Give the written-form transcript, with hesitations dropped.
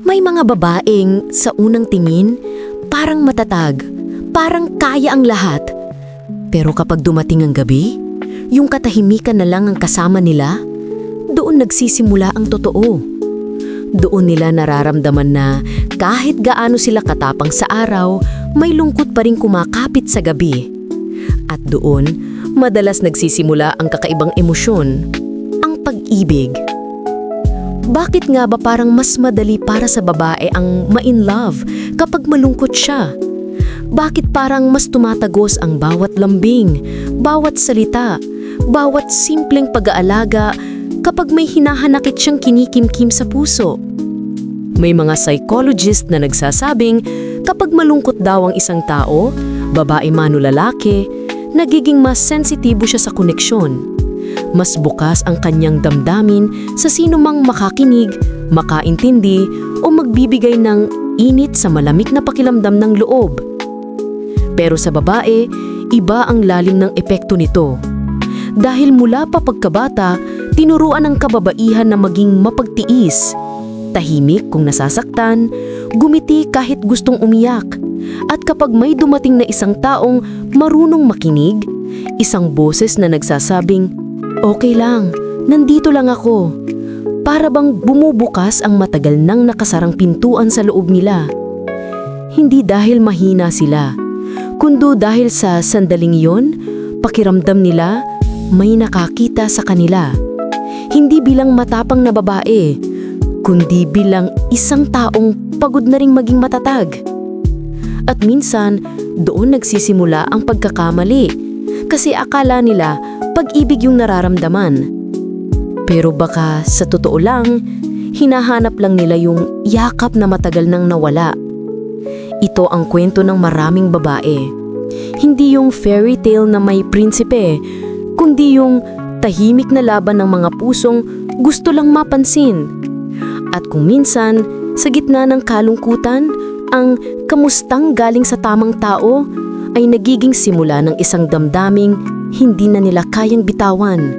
May mga babaeng sa unang tingin, parang matatag, parang kaya ang lahat. Pero kapag dumating ang gabi, yung katahimikan na lang ang kasama nila, doon nagsisimula ang totoo. Doon nila nararamdaman na kahit gaano sila katapang sa araw, may lungkot pa rin kumakapit sa gabi. At doon, madalas nagsisimula ang kakaibang emosyon, ang pag-ibig. Bakit nga ba parang mas madali para sa babae ang ma-in love kapag malungkot siya? Bakit parang mas tumatagos ang bawat lambing, bawat salita, bawat simpleng pag-aalaga kapag may hinahanakit siyang kinikimkim sa puso? May mga psychologist na nagsasabing kapag malungkot daw ang isang tao, babae man o lalaki, nagiging mas sensitibo siya sa koneksyon. Mas bukas ang kanyang damdamin sa sino mang makakinig, makaintindi o magbibigay ng init sa malamig na pakiramdam ng loob. Pero sa babae, iba ang lalim ng epekto nito. Dahil mula pa pagkabata, tinuruan ang kababaihan na maging mapagtiis. Tahimik kung nasasaktan, gumiti kahit gustong umiyak. At kapag may dumating na isang taong marunong makinig, isang boses na nagsasabing, "Okay lang, nandito lang ako." Para bang bumubukas ang matagal nang nakasarang pintuan sa loob nila. Hindi dahil mahina sila, kundi dahil sa sandaling iyon, pakiramdam nila may nakakita sa kanila. Hindi bilang matapang na babae, kundi bilang isang taong pagod na ring maging matatag. At minsan, doon nagsisimula ang pagkakamali kasi akala nila pag-ibig yung nararamdaman. Pero baka sa totoo lang, hinahanap lang nila yung yakap na matagal nang nawala. Ito ang kwento ng maraming babae. Hindi yung fairy tale na may prinsipe, kundi yung tahimik na laban ng mga pusong gusto lang mapansin. At kung minsan, sa gitna ng kalungkutan, ang kamustang galing sa tamang tao ay nagiging simula ng isang damdaming hindi na nila kayang bitawan.